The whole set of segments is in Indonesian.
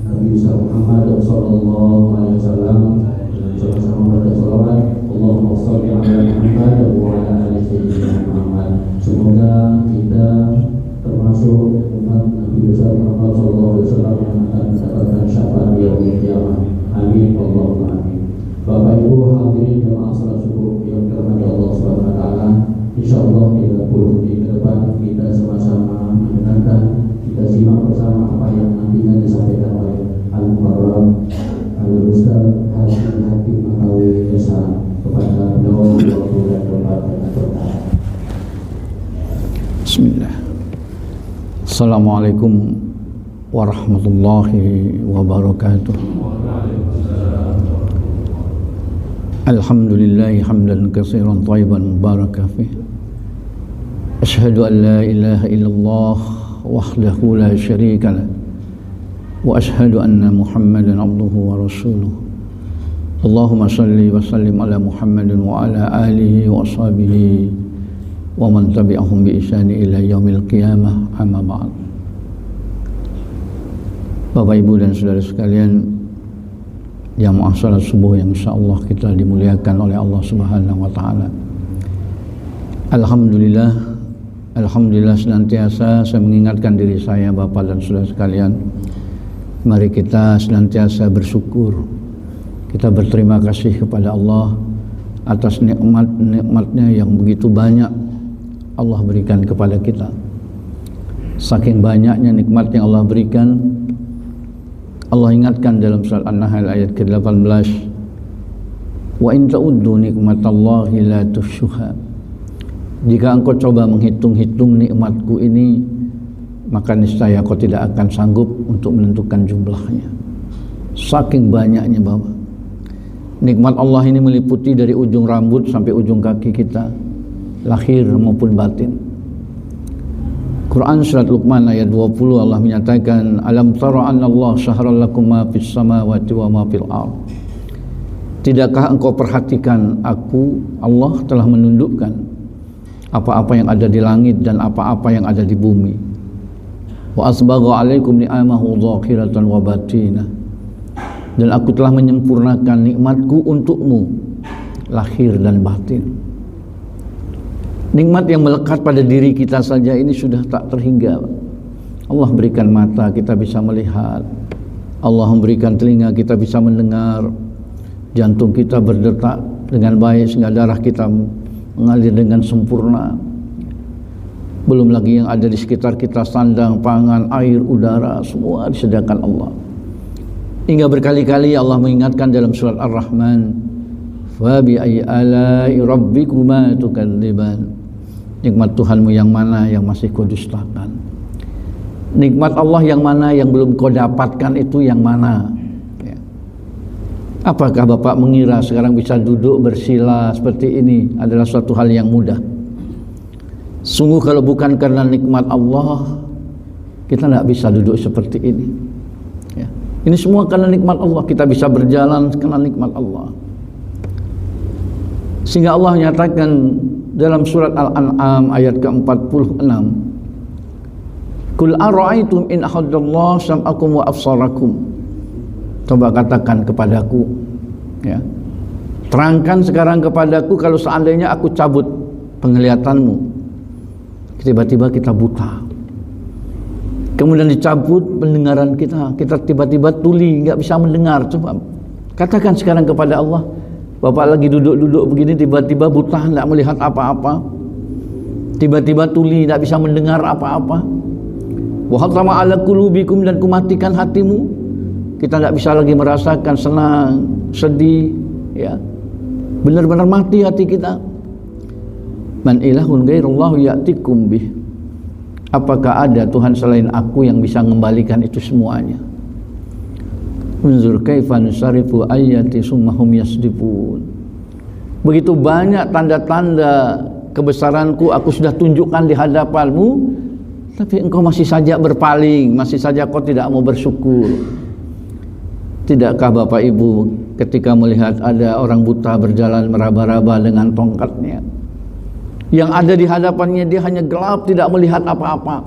Nabi Muhammad sallallahu alaihi wasallam. Sama-sama baca salawat. Allahumma shalli ala Muhammad wa ala ali sayyidina Muhammad. Semoga kita termasuk umat Nabi Muhammad sallallahu alaihi wasallam yang akan mendapatkan syafaat di yaumil qiyamah. Amin Allahumma amin. Bapak Ibu hadirin jemaah salat subuh yang dirahmati Allah Subhanahu wa taala. Insyaallah 30 menit ke depan kita sama-sama mendengarkan, kita simak bersama apa yang nantinya disampaikan oleh Al-Mukarram Al-Ustaz Hakim Makawi Desa kepada beliau waktu dan tempat dengan berkah. Bismillah. Assalamualaikum warahmatullahi wabarakatuh. Alhamdulillahi hamdan katsiran thayyiban mubarakan fih. Asyhadu an la ilaha illallah wahdahu la syarika lah. Wa asyhadu anna Muhammadan abduhu wa rasuluh. Allahumma shalli wa sallim ala Muhammadin wa ala alihi wa ashabihi wa man tabi'ahum bi ihsani ila yaumil qiyamah, amma ba'd. Bapak Ibu dan saudara sekalian, jamaah salat subuh yang insyaallah kita dimuliakan oleh Allah Subhanahu wa taala. Alhamdulillah senantiasa saya mengingatkan diri saya, Bapak dan saudara sekalian, mari kita senantiasa bersyukur. Kita berterima kasih kepada Allah atas nikmat-nikmatnya yang begitu banyak Allah berikan kepada kita. Saking banyaknya nikmat yang Allah berikan, Allah ingatkan dalam surat An-Nahl ayat ke-18, wa in ta'uddu nikmatallahi la tuhsuha. Jika engkau coba menghitung-hitung nikmatku ini, maka niscaya kau tidak akan sanggup untuk menentukan jumlahnya. Saking banyaknya, Bapak. Nikmat Allah ini meliputi dari ujung rambut sampai ujung kaki kita, lahir maupun batin. Quran surat Luqman ayat 20 Allah menyatakan, alam tara anna Allah syahara lakum ma fis samawati wa ma fil ard. Tidakkah engkau perhatikan aku, Allah telah menundukkan apa-apa yang ada di langit dan apa-apa yang ada di bumi. Wa asbagha alaikum ni'amahu dhahiratan wa batinah. Dan aku telah menyempurnakan nikmatku untukmu, lahir dan batin. Nikmat yang melekat pada diri kita saja ini sudah tak terhingga. Allah berikan mata, kita bisa melihat. Allah memberikan telinga, kita bisa mendengar. Jantung kita berdetak dengan baik sehingga darah kita mengalir dengan sempurna. Belum lagi yang ada di sekitar kita, sandang, pangan, air, udara, semua disediakan Allah. Hingga berkali-kali Allah mengingatkan dalam surat Ar-Rahman, fa bi ayyi ala'i rabbikuma tukadziban. Nikmat Tuhanmu yang mana yang masih kau dustakan? Nikmat Allah yang mana yang belum kau dapatkan itu yang mana? Ya. Apakah Bapak mengira sekarang bisa duduk bersila seperti ini adalah suatu hal yang mudah? Sungguh kalau bukan karena nikmat Allah, kita tidak bisa duduk seperti ini. Ya. Ini semua karena nikmat Allah, kita bisa berjalan karena nikmat Allah. Sehingga Allah nyatakan dalam surat Al-An'am ayat ke-46, Qul ara'aytum in ahadallahu sam'akum wa absarakum. Coba katakan kepadaku, ya. Terangkan sekarang kepadaku kalau seandainya aku cabut penglihatanmu, tiba-tiba kita buta. Kemudian dicabut pendengaran kita, kita tiba-tiba tuli, nggak bisa mendengar. Coba katakan sekarang kepada Allah, Bapak lagi duduk-duduk begini, tiba-tiba buta, tidak melihat apa-apa, tiba-tiba tuli, tidak bisa mendengar apa-apa. Wa khatama ala qulubikum, dan kumatikan hatimu, kita tidak bisa lagi merasakan senang, sedih, ya, benar-benar mati hati kita. Man ilahun ghairullahu ya'tikum bih. Apakah ada Tuhan selain aku yang bisa mengembalikan itu semuanya? Unzur kaifa nusarifu ayati summahum yasdifun. Begitu banyak tanda-tanda kebesaranku aku sudah tunjukkan di hadapanmu, tapi engkau masih saja berpaling, masih saja kau tidak mau bersyukur. Tidakkah Bapak Ibu ketika melihat ada orang buta berjalan meraba-raba dengan tongkatnya, yang ada di hadapannya dia hanya gelap, tidak melihat apa-apa.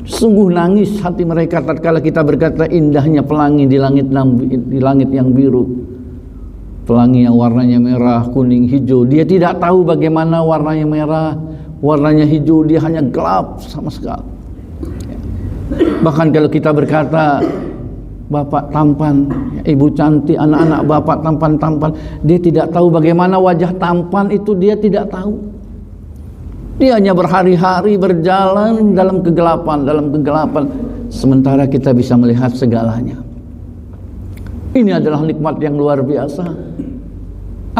Sungguh nangis hati mereka tatkala kita berkata indahnya pelangi di langit yang biru. Pelangi yang warnanya merah, kuning, hijau. Dia tidak tahu bagaimana warnanya merah, warnanya hijau, dia hanya gelap sama sekali. Bahkan kalau kita berkata bapak tampan, ibu cantik, anak-anak bapak tampan-tampan, dia tidak tahu bagaimana wajah tampan itu, dia tidak tahu. Dia hanya berhari-hari berjalan dalam kegelapan, sementara kita bisa melihat segalanya. Ini adalah nikmat yang luar biasa.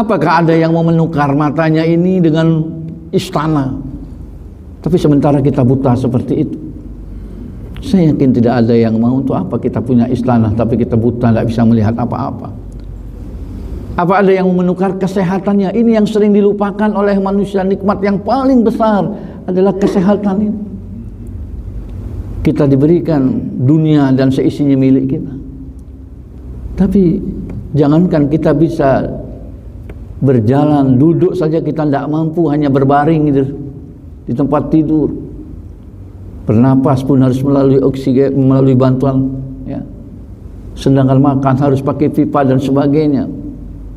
Apakah ada yang mau menukar matanya ini dengan istana? Tapi sementara kita buta seperti itu. Saya yakin tidak ada yang mau. Untuk apa kita punya istana tapi kita buta, tidak bisa melihat apa-apa. Apa ada yang mau menukar kesehatannya? Ini yang sering dilupakan oleh manusia. Nikmat yang paling besar adalah kesehatan ini. Kita diberikan dunia dan seisinya milik kita, tapi jangankan kita bisa berjalan, duduk saja kita tidak mampu, hanya berbaring gitu di tempat tidur. Bernapas pun harus melalui oksigen, melalui bantuan, ya. Sedangkan makan harus pakai pipa dan sebagainya.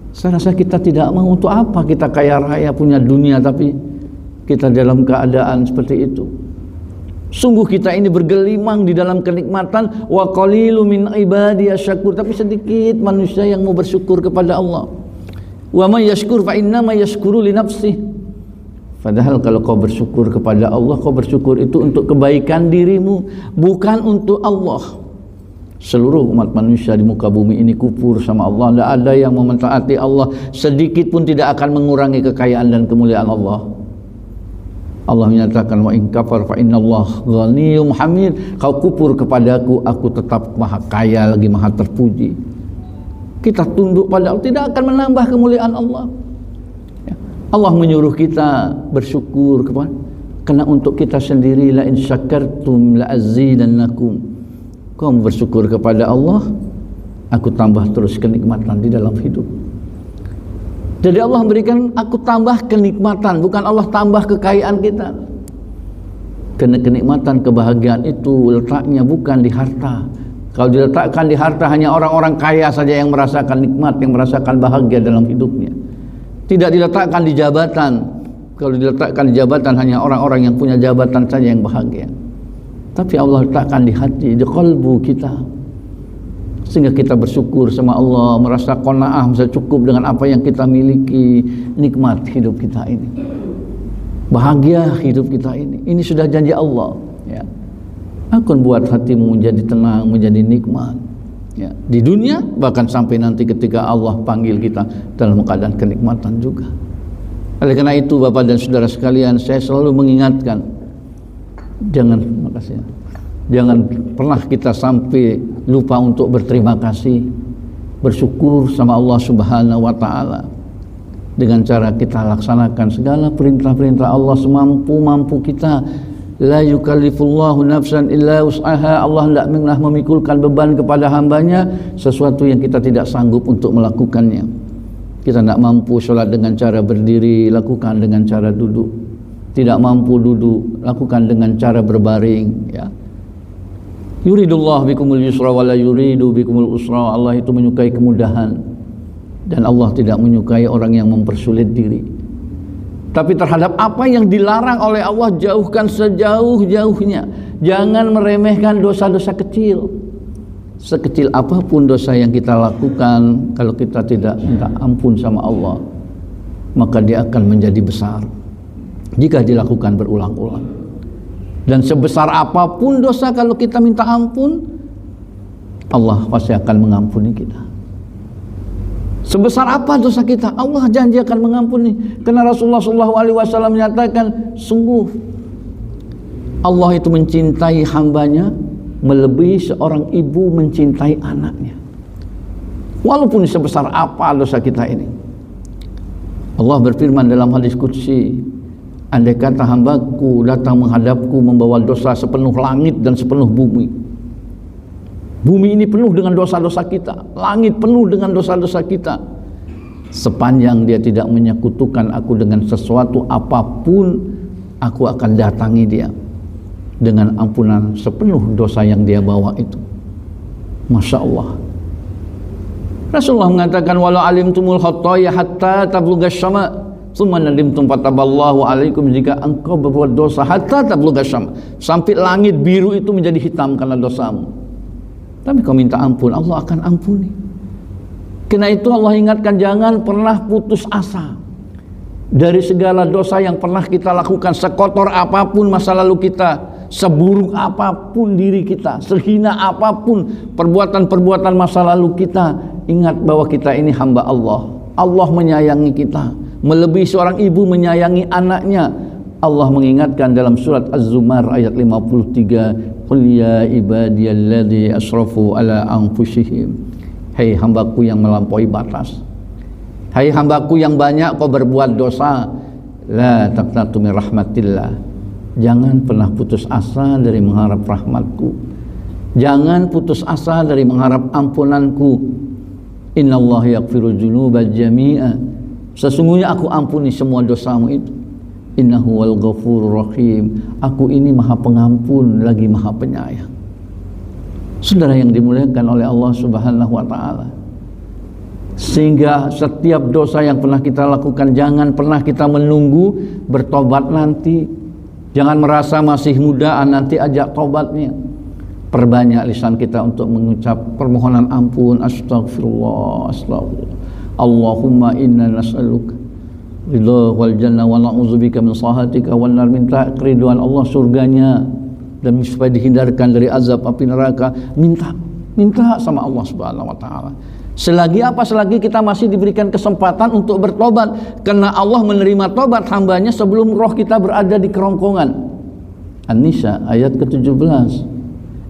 Saya rasa kita tidak mau. Untuk apa kita kaya raya punya dunia tapi kita dalam keadaan seperti itu? Sungguh kita ini bergelimang di dalam kenikmatan. Wa qalilu min ibadiyas syakur, tapi sedikit manusia yang mau bersyukur kepada Allah. Wa may yashkur fa innama yashkuru li nafsihi. Padahal kalau kau bersyukur kepada Allah, kau bersyukur itu untuk kebaikan dirimu, bukan untuk Allah. Seluruh umat manusia di muka bumi ini kufur sama Allah. Tidak ada yang mementaati Allah sedikit pun tidak akan mengurangi kekayaan dan kemuliaan Allah. Allah menyatakan wa in kafar fa innallaha ghaniyyun hamid. Kau kufur kepadaku, aku tetap maha kaya lagi maha terpuji. Kita tunduk pada Allah, tidak akan menambah kemuliaan Allah. Allah menyuruh kita bersyukur kepada, karena untuk kita sendiri, la in syakartum la azidannakum. Kau bersyukur kepada Allah, aku tambah terus kenikmatan di dalam hidup. Jadi Allah memberikan aku tambah kenikmatan, bukan Allah tambah kekayaan kita. Karena kenikmatan, kebahagiaan itu letaknya bukan di harta. Kalau diletakkan di harta, hanya orang-orang kaya saja yang merasakan nikmat, yang merasakan bahagia dalam hidupnya. Tidak diletakkan di jabatan. Kalau diletakkan di jabatan, hanya orang-orang yang punya jabatan saja yang bahagia. Tapi Allah letakkan di hati, di qalbu kita, sehingga kita bersyukur sama Allah, merasa qanaah, merasa cukup dengan apa yang kita miliki. Nikmat hidup kita ini, bahagia hidup kita ini. Ini sudah janji Allah, ya. Akan buat hatimu menjadi tenang, menjadi nikmat, ya, di dunia, bahkan sampai nanti ketika Allah panggil kita dalam keadaan kenikmatan juga. Oleh karena itu, Bapak dan Saudara sekalian, saya selalu mengingatkan, jangan pernah kita sampai lupa untuk berterima kasih, bersyukur sama Allah Subhanahu wa taala dengan cara kita laksanakan segala perintah-perintah Allah semampu-mampu kita. La yukallifullahu nafsan illa wus'aha. Allah tidak pernah memikulkan beban kepada hambanya sesuatu yang kita tidak sanggup untuk melakukannya. Kita tidak mampu sholat dengan cara berdiri, lakukan dengan cara duduk. Tidak mampu duduk, lakukan dengan cara berbaring, ya. Yuridullah bikumul yusra wa la yuridu bikumul usra. Allah itu menyukai kemudahan, dan Allah tidak menyukai orang yang mempersulit diri. Tapi terhadap apa yang dilarang oleh Allah, jauhkan sejauh-jauhnya. Jangan meremehkan dosa-dosa kecil. Sekecil apapun dosa yang kita lakukan, kalau kita tidak minta ampun sama Allah, maka dia akan menjadi besar jika dilakukan berulang-ulang. Dan sebesar apapun dosa, kalau kita minta ampun, Allah pasti akan mengampuni kita. Sebesar apa dosa kita, Allah janji akan mengampuni. Karena Rasulullah SAW menyatakan, sungguh Allah itu mencintai hambanya melebihi seorang ibu mencintai anaknya. Walaupun sebesar apa dosa kita ini. Allah berfirman dalam hadis qudsi, andai kata hambaku datang menghadapku membawa dosa sepenuh langit dan sepenuh bumi. Bumi ini penuh dengan dosa-dosa kita, langit penuh dengan dosa-dosa kita. Sepanjang dia tidak menyekutukan aku dengan sesuatu apapun, aku akan datangi dia. dengan ampunan sepenuh dosa yang dia bawa itu. Masya Allah. Rasulullah mengatakan, walau alimtumul khataya hatta tablughas sama, tsumma nadimtum fataballahu alaikum, jika engkau berbuat dosa hatta tablughas sama, sampai langit biru itu menjadi hitam karena dosamu, tapi kau minta ampun, Allah akan ampuni. Karena itu Allah ingatkan, jangan pernah putus asa dari segala dosa yang pernah kita lakukan, sekotor apapun masa lalu kita, seburuk apapun diri kita, sehina apapun perbuatan-perbuatan masa lalu kita. Ingat bahwa kita ini hamba Allah. Allah menyayangi kita melebihi seorang ibu menyayangi anaknya. Allah mengingatkan dalam surat Az-Zumar ayat 53, qul ya ibadiyalladzi asrafu ala anfusihim, hai hambaku yang melampaui batas, hai hambaku yang banyak kau berbuat dosa, la taqnatu min rahmatillah, jangan pernah putus asa dari mengharap rahmatku, jangan putus asa dari mengharap ampunanku. Innallaha yaghfiru dzunuba jami'a, sesungguhnya aku ampuni semua dosamu itu. Innahu wal ghafurur rahim, aku ini maha pengampun lagi maha penyayang. Saudara yang dimuliakan oleh Allah Subhanahu wa taala, sehingga setiap dosa yang pernah kita lakukan, jangan pernah kita menunggu bertobat nanti. Jangan merasa masih muda, nanti ajak tobatnya. Perbanyak lisan kita untuk mengucap permohonan ampun, astagfirullah, astagfirullah. Allahumma inna nas'aluka ridha wal jannah wa na'udzubika min sahatika wan nar, minta keriduan Allah, surganya, dan supaya dihindarkan dari azab api neraka. Minta sama Allah Subhanahu wa taala. Selagi kita masih diberikan kesempatan untuk bertobat, karena Allah menerima tobat hambanya sebelum roh kita berada di kerongkongan. An-Nisa ayat ke-17.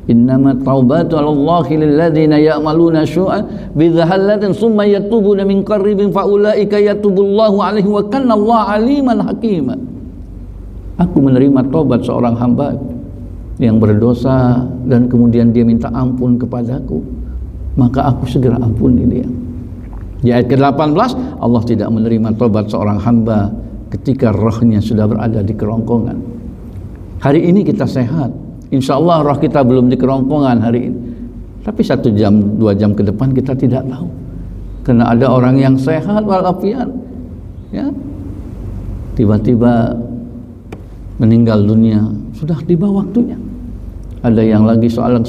Innama taubatu 'alallahi lilladzina ya'maluna syu'a bidzahallatin tsumma yatubuna min qaribin faulaika yatubullahu 'alaihim wa kana Allah 'aliman hakima. Aku menerima tobat seorang hamba yang berdosa dan kemudian dia minta ampun kepadaku, maka aku segera ampuni dia. Di ayat ke-18, Allah tidak menerima tobat seorang hamba ketika rohnya sudah berada di kerongkongan. Hari ini kita sehat, insya Allah roh kita belum di kerongkongan hari ini, tapi 1 jam 2 jam ke depan kita tidak tahu. Karena ada orang yang sehat walafiat, ya, tiba-tiba meninggal dunia, sudah tiba waktunya. Ada yang lagi sholat,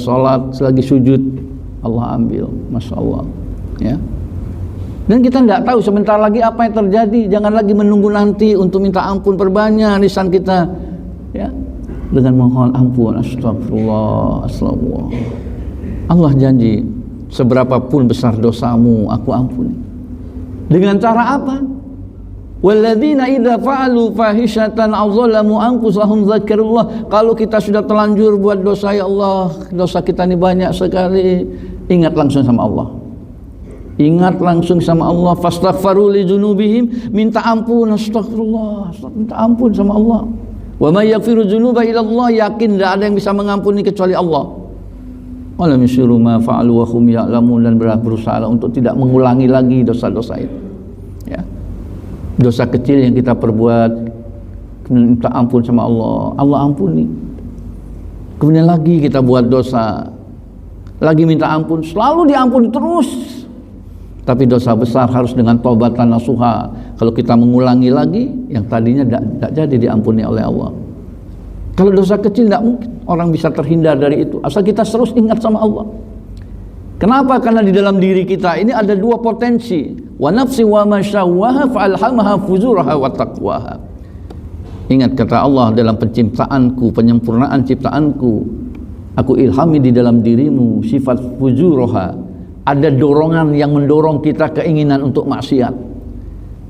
lagi sujud, Allah ambil, masya Allah, ya. Dan kita nggak tahu sebentar lagi apa yang terjadi. Jangan lagi menunggu nanti untuk minta ampun, perbanyak lisan kita, ya, dengan mohon ampun, astagfirullah, astagfirullah. Allah janji, seberapapun besar dosamu aku ampuni. Dengan cara apa? Walladzina idza fa'alu fahishatan aw zalamu anfusahum dzakarullah. Kalau kita sudah terlanjur buat dosa, ya Allah, dosa kita ini banyak sekali, ingat langsung sama Allah. Ingat langsung sama Allah. Fastaghfiru li dzunubihim, minta ampun, astagfirullah, minta ampun sama Allah. Wa may yaghfiru dzunuba illa Allah, yakin tidak ada yang bisa mengampuni kecuali Allah. Wala yusiru ma fa'alu wa hum ya'lamun, dan berusaha untuk tidak mengulangi lagi dosa-dosa itu. Ya. Dosa kecil yang kita perbuat, minta ampun sama Allah, Allah ampuni. Kemudian lagi kita buat dosa, lagi minta ampun, selalu diampuni terus. Tapi dosa besar harus dengan taubatan nasuha. Kalau kita mengulangi lagi, yang tadinya tidak jadi diampuni oleh Allah. Kalau dosa kecil tidak mungkin orang bisa terhindar dari itu, asal kita terus ingat sama Allah. Kenapa? Karena di dalam diri kita ini ada 2 potensi. Wa nafsi wa ma syawwaha fa'alhamaha fujuraha wa taqwaha. Ingat kata Allah dalam penciptaanku, penyempurnaan ciptaanku, aku ilhami di dalam dirimu sifat fujuraha. Ada dorongan yang mendorong kita keinginan untuk maksiat.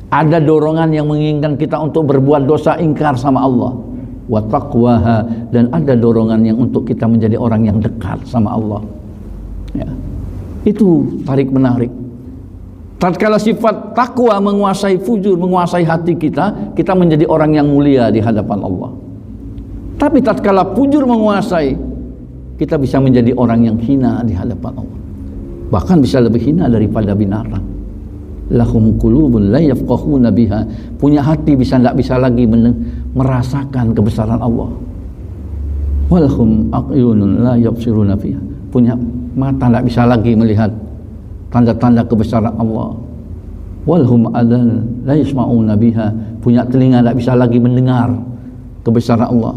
Ada dorongan yang menginginkan kita untuk berbuat dosa, ingkar sama Allah. Wa taqwaha, dan ada dorongan yang untuk kita menjadi orang yang dekat sama Allah. Ya. Itu tarik menarik. Tatkala sifat takwa menguasai fujur, menguasai hati kita, kita menjadi orang yang mulia di hadapan Allah. Tapi tatkala fujur menguasai, kita bisa menjadi orang yang hina di hadapan Allah. Bahkan bisa lebih hina daripada binatang. Lahum qulubun la yafqahuna biha, punya hati tidak bisa lagi merasakan kebesaran Allah. walhum a'yunun la yabsiruna fiha, punya mata tidak bisa lagi melihat tanda-tanda kebesaran Allah. Walhum adan la yasma'una biha, punya telinga tidak bisa lagi mendengar kebesaran Allah.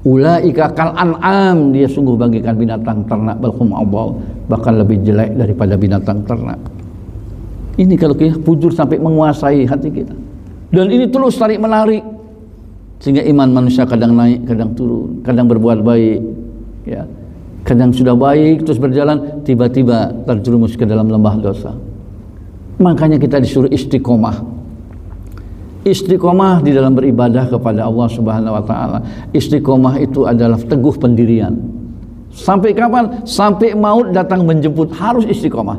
Ulaika kal an'am, dia sungguh bagikan binatang ternak, balhum adall, bahkan lebih jelek daripada binatang ternak. Ini kalau kita pujur sampai menguasai hati kita, dan ini terus tarik menarik sehingga iman manusia kadang naik, kadang turun, kadang berbuat baik, ya, kadang sudah baik terus berjalan, tiba-tiba terjerumus ke dalam lembah dosa. Makanya kita disuruh istiqomah. Istiqomah di dalam beribadah kepada Allah Subhanahu wa taala. Istiqomah itu adalah teguh pendirian. Sampai kapan? Sampai maut datang menjemput, harus istiqomah.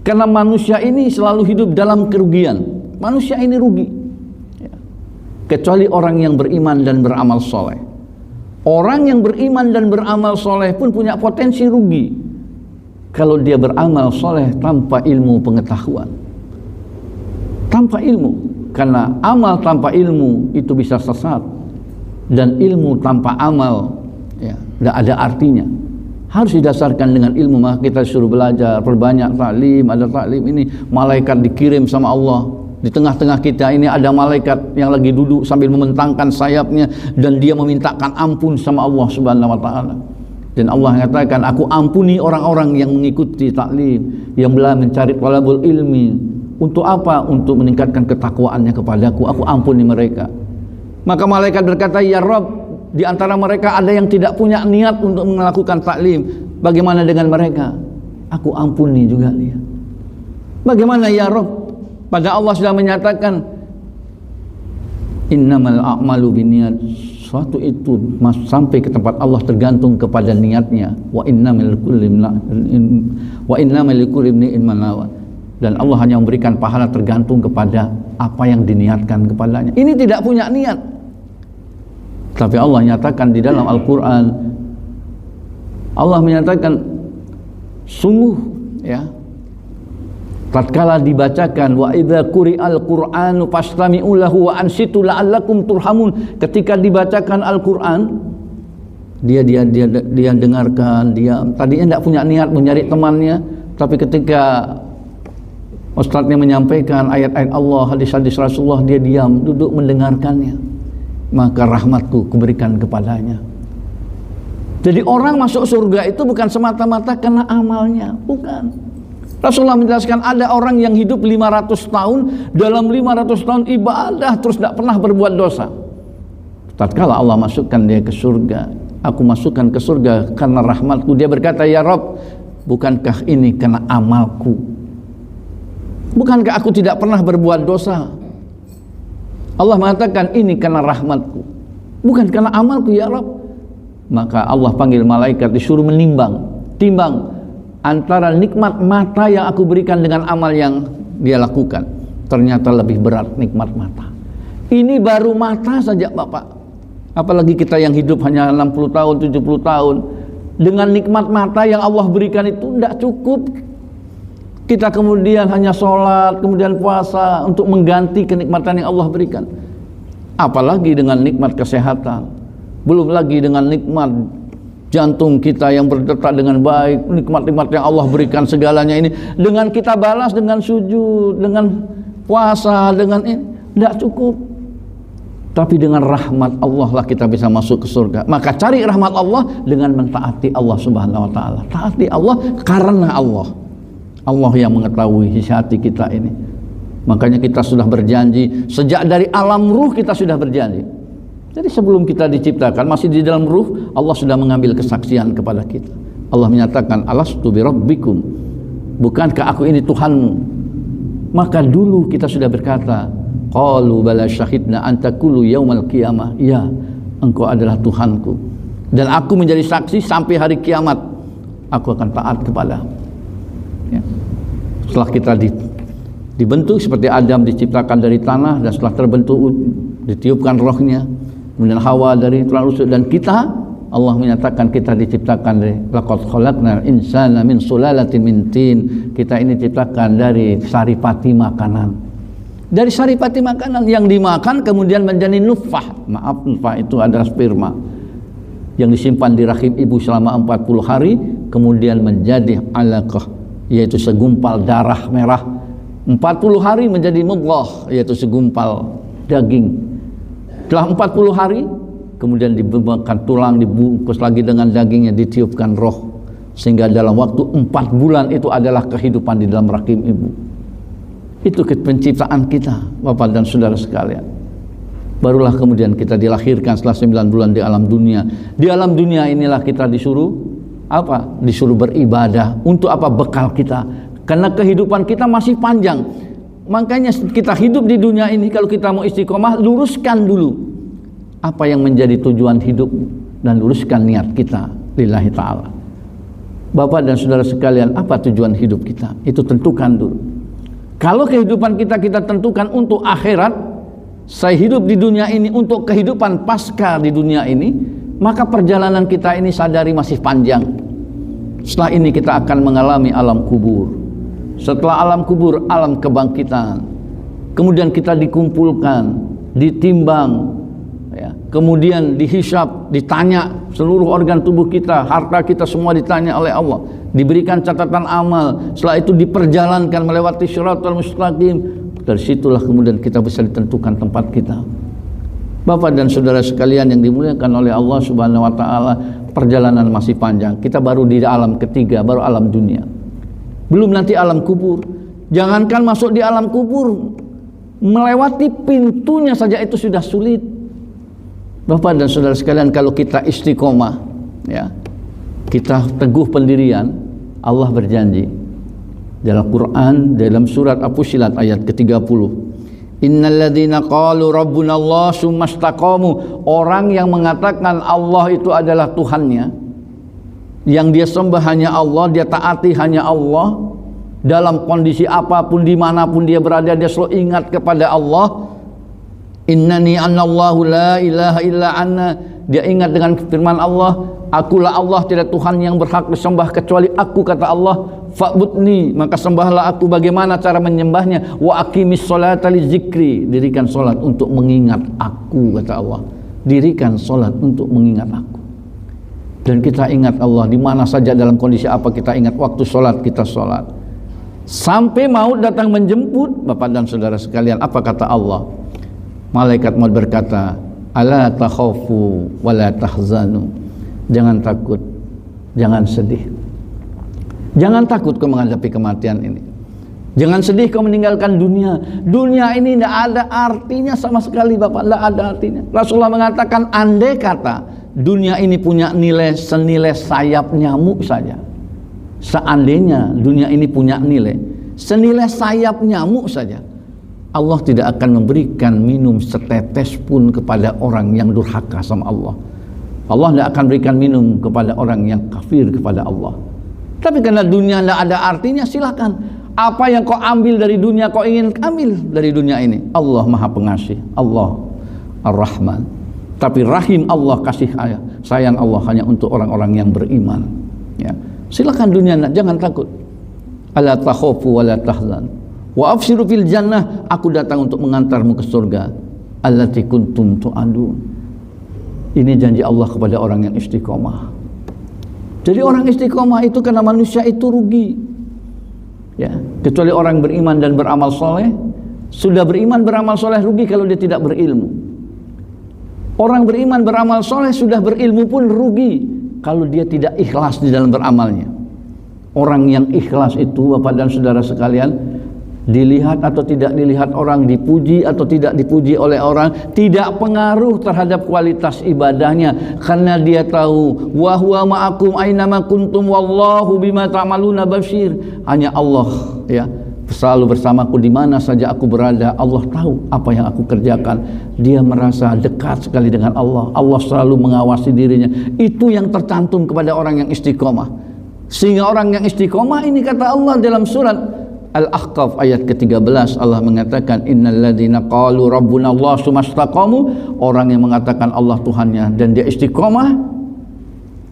Karena manusia ini selalu hidup dalam kerugian. Manusia ini rugi. Ya. Kecuali orang yang beriman dan beramal soleh. Orang yang beriman dan beramal soleh pun punya potensi rugi kalau dia beramal soleh tanpa ilmu pengetahuan, tanpa ilmu. Karena amal tanpa ilmu itu bisa sesat, dan ilmu tanpa amal ya tidak ada artinya. Harus didasarkan dengan ilmu. Maka kita suruh belajar, perbanyak taklim. Ada taklim ini, malaikat dikirim sama Allah. Di tengah-tengah kita ini ada malaikat yang lagi duduk sambil membentangkan sayapnya, dan dia memintakan ampun sama Allah Subhanahu wa taala. Dan Allah mengatakan, aku ampuni orang-orang yang mengikuti taklim, yang bela mencari talabul ilmi. Untuk apa? Untuk meningkatkan ketakwaannya kepadaku, aku ampuni mereka. Maka malaikat berkata, ya Rabb, di antara mereka ada yang tidak punya niat untuk melakukan taklim, bagaimana dengan mereka? Aku ampuni juga dia. Bagaimana ya Rabb? Pada Allah sudah menyatakan, innamal a'malu binniyat, suatu itu sampai ke tempat Allah tergantung kepada niatnya. Wa innamal likulli imri'in ma nawa. Dan Allah hanya memberikan pahala tergantung kepada apa yang diniatkan kepadanya. Ini tidak punya niat. Tapi Allah nyatakan di dalam Al-Quran, Allah menyatakan sungguh ya, tatkala dibacakan wa idza quri'al qur'anu fastami'u lahu wa ansitu la'allakum turhamun, ketika dibacakan Al-Quran dia dengarkan, dia tadinya tidak punya niat mencari temannya, tapi ketika ustadznya menyampaikan ayat-ayat Allah, hadis-hadis Rasulullah, dia diam, duduk mendengarkannya, maka rahmatku kuberikan kepadanya. Jadi orang masuk surga itu bukan semata-mata karena amalnya, bukan. Rasulullah menjelaskan ada orang yang hidup 500 tahun, dalam 500 tahun ibadah terus tidak pernah berbuat dosa. Tatkala Allah masukkan dia ke surga, aku masukkan ke surga karena rahmatku. Dia berkata, ya Rabb, bukankah ini karena amalku? Bukankah aku tidak pernah berbuat dosa? Allah mengatakan ini karena rahmatku, bukan karena amalku ya Rabb. Maka Allah panggil malaikat, disuruh timbang antara nikmat mata yang aku berikan dengan amal yang dia lakukan. Ternyata lebih berat nikmat mata. Ini baru mata saja Bapak. Apalagi kita yang hidup hanya 60 tahun, 70 tahun. Dengan nikmat mata yang Allah berikan itu tidak cukup. Kita kemudian hanya sholat, kemudian puasa untuk mengganti kenikmatan yang Allah berikan. Apalagi dengan nikmat kesehatan, belum lagi dengan nikmat jantung kita yang berdetak dengan baik, nikmat-nikmat yang Allah berikan segalanya ini, dengan kita balas dengan sujud, dengan puasa, dengan ini, tidak cukup. Tapi dengan rahmat Allah lah kita bisa masuk ke surga. Maka cari rahmat Allah dengan mentaati Allah Subhanahu wa taala. Taati Allah karena Allah. Allah yang mengetahui isi hati kita ini. Makanya kita sudah berjanji, sejak dari alam ruh kita sudah berjanji. Jadi sebelum kita diciptakan, masih di dalam ruh, Allah sudah mengambil kesaksian kepada kita. Allah menyatakan, alastu bi rabbikum, bukankah aku ini Tuhanmu? Maka dulu kita sudah berkata, qalu bala syahidna an taqulu yaumal qiyamah, ya, engkau adalah Tuhanku, dan aku menjadi saksi sampai hari kiamat aku akan taat kepadamu. Ya. Setelah kita dibentuk seperti Adam diciptakan dari tanah, dan setelah terbentuk ditiupkan rohnya, kemudian Hawa dari tulang rusuk, dan kita, Allah menyatakan kita diciptakan dari laqad khalaqnal insana min sulalatin min tin. Kita ini diciptakan dari saripati makanan. Dari saripati makanan yang dimakan kemudian menjadi nutfah. Maaf, nutfah itu adalah sperma. yang disimpan di rahim ibu selama 40 hari kemudian menjadi alaqah, yaitu segumpal darah merah. 40 hari menjadi mudghah, yaitu segumpal daging. Setelah 40 hari kemudian diberikan tulang, dibungkus lagi dengan dagingnya, ditiupkan roh, sehingga dalam waktu 4 bulan itu adalah kehidupan di dalam rahim ibu. Itu penciptaan kita, Bapak dan saudara sekalian. Barulah kemudian kita dilahirkan setelah 9 bulan di alam dunia. Di alam dunia inilah kita disuruh apa? Disuruh beribadah. Untuk apa? Bekal kita. Karena kehidupan kita masih panjang. Makanya kita hidup di dunia ini, kalau kita mau istiqomah, luruskan dulu apa yang menjadi tujuan hidup dan luruskan niat kita lillahi ta'ala. Bapak dan saudara sekalian, apa tujuan hidup kita? Itu tentukan dulu. Kalau kehidupan kita tentukan untuk akhirat, saya hidup di dunia ini untuk kehidupan pasca di dunia ini, maka perjalanan kita ini sadari masih panjang. Setelah ini kita akan mengalami alam kubur. Setelah alam kubur, alam kebangkitan. Kemudian kita dikumpulkan, ditimbang, ya, kemudian dihisab, ditanya seluruh organ tubuh kita, harta kita semua ditanya oleh Allah, diberikan catatan amal. Setelah itu diperjalankan melewati Shiratal Mustaqim. Dari situlah kemudian kita bisa ditentukan tempat kita. Bapak dan saudara sekalian yang dimuliakan oleh Allah Subhanahu wa taala, perjalanan masih panjang. Kita baru di alam ketiga, baru alam dunia. Belum nanti alam kubur. Jangankan masuk di alam kubur, melewati pintunya saja itu sudah sulit. Bapak dan saudara sekalian, kalau kita istiqomah, ya, kita teguh pendirian, Allah berjanji dalam Quran, dalam surat Fussilat ayat ke-30, innalladzina qalu rabbuna Allah tsumastaqamu, orang yang mengatakan Allah itu adalah Tuhannya, yang dia sembah hanya Allah, dia taati hanya Allah, dalam kondisi apapun, dimanapun dia berada, dia selalu ingat kepada Allah. Innani anallahu la ilaha illa anna, dia ingat dengan firman Allah, akulah Allah, tidak Tuhan yang berhak disembah kecuali aku, kata Allah. Fa'budni, maka sembahlah aku. Bagaimana cara menyembahnya? Wa aqimis sholata li zikri, dirikan solat untuk mengingat aku, kata Allah. Dirikan solat untuk mengingat aku. Dan kita ingat Allah di mana saja, dalam kondisi apa kita ingat. Waktu solat kita solat, sampai maut datang menjemput. Bapak dan saudara sekalian, apa kata Allah? Malaikat maut berkata, ala takhafu wa la tahzanu, jangan takut, jangan sedih. Jangan takut kau menghadapi kematian ini. Jangan sedih kau meninggalkan dunia. Dunia ini tidak ada artinya sama sekali, Bapak, tidak ada artinya. Rasulullah mengatakan, andai kata dunia ini punya nilai senilai sayap nyamuk saja, seandainya dunia ini punya nilai senilai sayap nyamuk saja, Allah tidak akan memberikan minum setetes pun kepada orang yang durhaka sama Allah. Allah tidak akan berikan minum kepada orang yang kafir kepada Allah. Tapi karena dunia tidak ada artinya, silakan. Apa yang kau ambil dari dunia, kau ingin ambil dari dunia ini. Allah Maha Pengasih, Allah Ar-Rahman. Tapi rahim Allah, kasih sayang Allah hanya untuk orang-orang yang beriman. Ya. Silakan dunia, jangan takut. Ala takhafu wa la tahzan. Wa abshiru fil jannah, aku datang untuk mengantarmu ke surga. Allati kuntum tu'adun. Ini janji Allah kepada orang yang istiqomah. Jadi orang istiqomah itu, karena manusia itu rugi, ya, kecuali orang beriman dan beramal soleh. Sudah beriman beramal soleh rugi kalau dia tidak berilmu. Orang beriman beramal soleh sudah berilmu pun rugi kalau dia tidak ikhlas di dalam beramalnya. Orang yang ikhlas itu, Bapak dan saudara sekalian, dilihat atau tidak dilihat orang, dipuji atau tidak dipuji oleh orang, tidak pengaruh terhadap kualitas ibadahnya, karena dia tahu wa huwa ma'akum aina ma kuntum wallahu bima ta'maluna basir. Hanya Allah, ya, selalu bersamaku di mana saja aku berada. Allah tahu apa yang aku kerjakan. Dia merasa dekat sekali dengan Allah. Allah selalu mengawasi dirinya. Itu yang tercantum kepada orang yang istiqomah. Sehingga orang yang istiqomah ini, kata Allah dalam surat Al-Ahqaf ayat ke-13, Allah mengatakan, innalladzina qalu rabbuna Allah tsumastaqamu, orang yang mengatakan Allah Tuhannya dan dia istiqomah,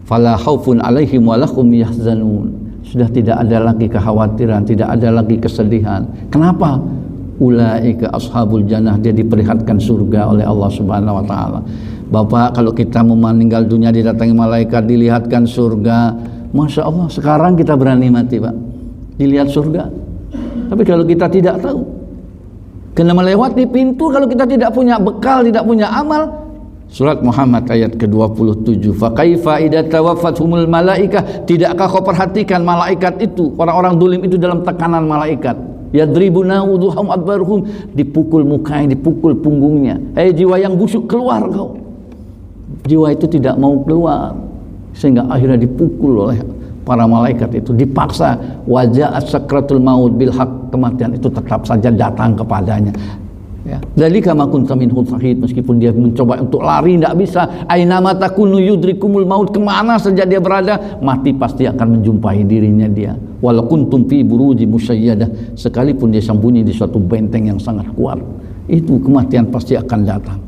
fala khaufun alaihim wa lahum yahzanun, sudah tidak ada lagi kekhawatiran, tidak ada lagi kesedihan. Kenapa? Ulaika ashabul jannah, dia diperlihatkan surga oleh Allah Subhanahu wa taala. Bapak, kalau kita mau meninggal dunia didatangi malaikat, dilihatkan surga, Masya Allah, sekarang kita berani mati Pak, dilihat surga. Tapi kalau kita tidak tahu, kena melewati pintu, kalau kita tidak punya bekal, tidak punya amal. Surat Muhammad ayat ke-27, fa kaifa idza tawaffathumul malaikah, tidakkah kau perhatikan malaikat itu, orang-orang zalim itu dalam tekanan malaikat, yadribuna wuduhum adbaruhum, dipukul mukanya, dipukul punggungnya. Jiwa yang busuk, keluar kau. Jiwa itu tidak mau keluar, sehingga akhirnya dipukul oleh para malaikat itu, dipaksa. Waja'at sakratul maut bil haq, kematian itu tetap saja datang kepadanya. Ya, dzalika ma kunta minhu syahid, meskipun dia mencoba untuk lari tidak bisa. Aina ma takunu yudrikumul maut, kemana saja dia berada, mati pasti akan menjumpai dirinya dia. Walau kuntum fi buruji musyayyadah, sekalipun dia sembunyi di suatu benteng yang sangat kuat, itu kematian pasti akan datang.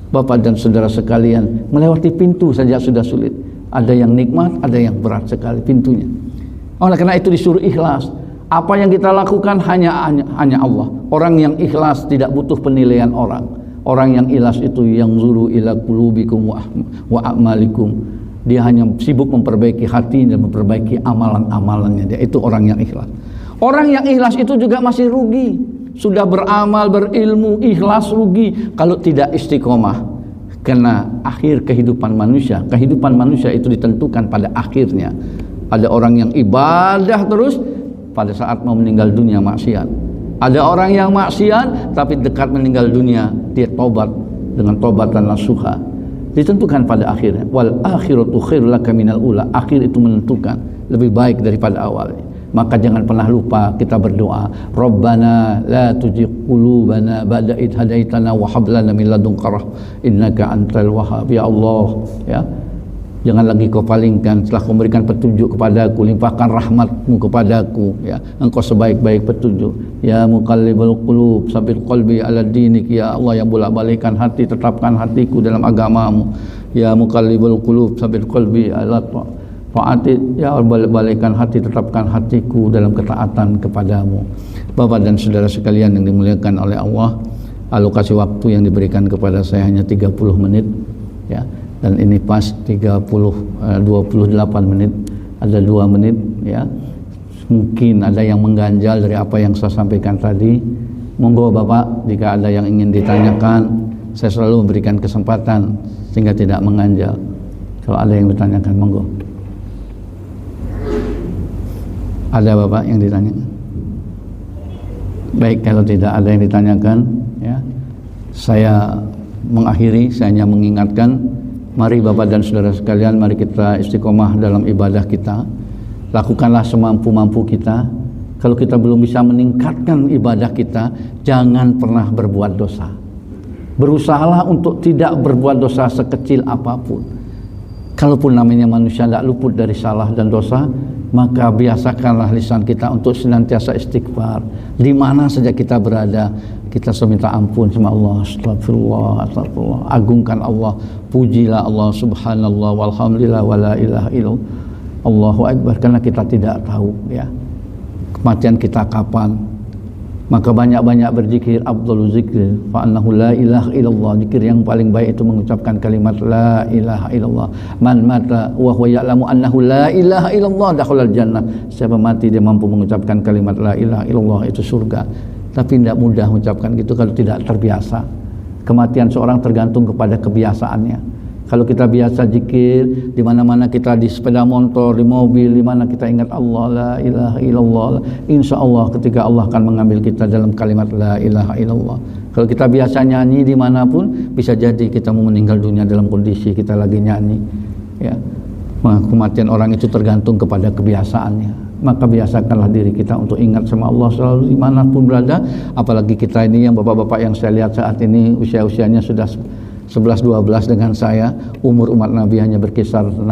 Bapak dan saudara sekalian, melewati pintu saja sudah sulit. Ada yang nikmat, ada yang berat sekali pintunya. Oleh karena itu disuruh ikhlas. Apa yang kita lakukan hanya Allah. Orang yang ikhlas tidak butuh penilaian orang. Orang yang ikhlas itu yang zuru ila qulubikum wa a'malikum. Dia hanya sibuk memperbaiki hati dan memperbaiki amalan-amalannya. Dia itu orang yang ikhlas. Orang yang ikhlas itu juga masih rugi. Sudah beramal, berilmu, ikhlas rugi kalau tidak istiqomah. Karena akhir kehidupan manusia itu ditentukan pada akhirnya. Ada orang yang ibadah terus, pada saat mau meninggal dunia maksiat. Ada orang yang maksiat tapi dekat meninggal dunia dia tobat dengan tobatan nasuha. Ditentukan pada akhirnya. Wal akhiratu khairul laka minal ula. Akhir itu menentukan, lebih baik daripada awalnya. Maka jangan pernah lupa kita berdoa, Rabbana la tuzigh qulubana ba'da idh hadaitana wa hab lana min ladunka innaka antal wahhab. Ya Allah, ya. Jangan lagi kau palingkan, setelah kau memberikan petunjuk kepadaku, limpahkan rahmatmu kepadaku, ya. Engkau sebaik-baik petunjuk. Ya muqallibal qulub, sabbit qalbi ala dinik. Ya Allah yang bolak-balikkan hati, tetapkan hatiku dalam agamamu. Ya muqallibal qulub, sabbit qalbi ala taati. Ya Allah bolak-balikkan hati, tetapkan hatiku dalam ketaatan kepadamu. Bapak dan saudara sekalian yang dimuliakan oleh Allah, alokasi waktu yang diberikan kepada saya hanya 30 menit, ya. Dan ini pas 28 menit, ada 2 menit, ya. Mungkin ada yang mengganjal dari apa yang saya sampaikan tadi. Monggo Bapak, jika ada yang ingin ditanyakan, saya selalu memberikan kesempatan sehingga tidak mengganjal. Kalau ada yang ditanyakan, monggo. Ada Bapak yang ditanyakan? Baik, kalau tidak ada yang ditanyakan, ya, saya mengakhiri, saya hanya mengingatkan. Mari Bapak dan saudara sekalian, mari kita istiqomah dalam ibadah kita. Lakukanlah semampu-mampu kita. Kalau kita belum bisa meningkatkan ibadah kita, jangan pernah berbuat dosa. Berusahalah untuk tidak berbuat dosa sekecil apapun. Kalaupun namanya manusia tidak luput dari salah dan dosa, maka biasakanlah lisan kita untuk senantiasa istighfar. Di mana saja kita berada, kita meminta ampun sama Allah. Astagfirullah, astagfirullah. Agungkan Allah, pujilah Allah, subhanallah, walhamdulillah, wala ilaha illallah, Allahu akbar. Karena kita tidak tahu, ya, kematian kita kapan. Maka banyak-banyak berzikir, afdhalul zikir fa annahu la ilaha illallah. Zikir yang paling baik itu mengucapkan kalimat la ilaha illallah. Man mata wa huwa ya'lamu annahu la ilaha illallah dakhalal jannah. Siapa mati dia mampu mengucapkan kalimat la ilaha illallah, itu surga. Tapi tidak mudah mengucapkan gitu kalau tidak terbiasa. Kematian seorang tergantung kepada kebiasaannya. Kalau kita biasa zikir, di mana-mana kita, di sepeda motor, di mobil, di mana kita ingat Allah, la ilaha illallah, insya Allah ketika Allah akan mengambil kita dalam kalimat la ilaha illallah. Kalau kita biasa nyanyi dimanapun, bisa jadi kita mau meninggal dunia dalam kondisi kita lagi nyanyi, ya. Kematian orang itu tergantung kepada kebiasaannya. Maka biasakanlah diri kita untuk ingat sama Allah selalu dimanapun berada. Apalagi kita ini yang bapak-bapak yang saya lihat saat ini usia-usianya sudah 11-12 dengan saya, umur umat Nabi hanya berkisar 60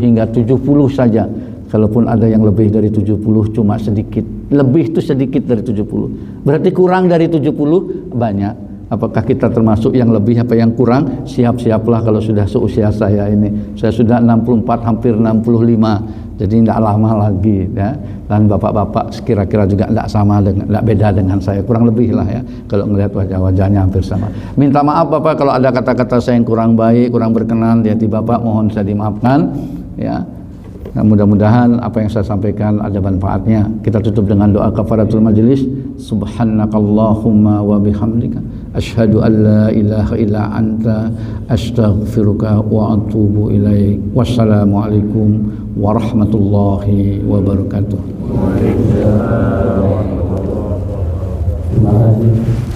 hingga 70 saja. Kalaupun ada yang lebih dari 70 cuma sedikit. Lebih itu sedikit dari 70. Berarti kurang dari 70 banyak. Apakah kita termasuk yang lebih apa yang kurang? Siap-siaplah kalau sudah seusia saya ini. Saya sudah 64 hampir 65. Jadi tidak lama lagi ya. Dan bapak-bapak kira-kira juga tidak sama dengan, tidak beda dengan saya, kurang lebih lah ya. Kalau melihat wajah-wajahnya hampir sama. Minta maaf Bapak kalau ada kata-kata saya yang kurang baik, kurang berkenan di hati Bapak, mohon saya dimaafkan ya. Nah, mudah-mudahan apa yang saya sampaikan ada manfaatnya. Kita tutup dengan doa kafaratul majlis. Subhanakallahumma wa bihamdika asyhadu an la ilaha illa anta astaghfiruka wa atubu ilaik. Wassalamualaikum warahmatullahi wabarakatuh. Terima kasih.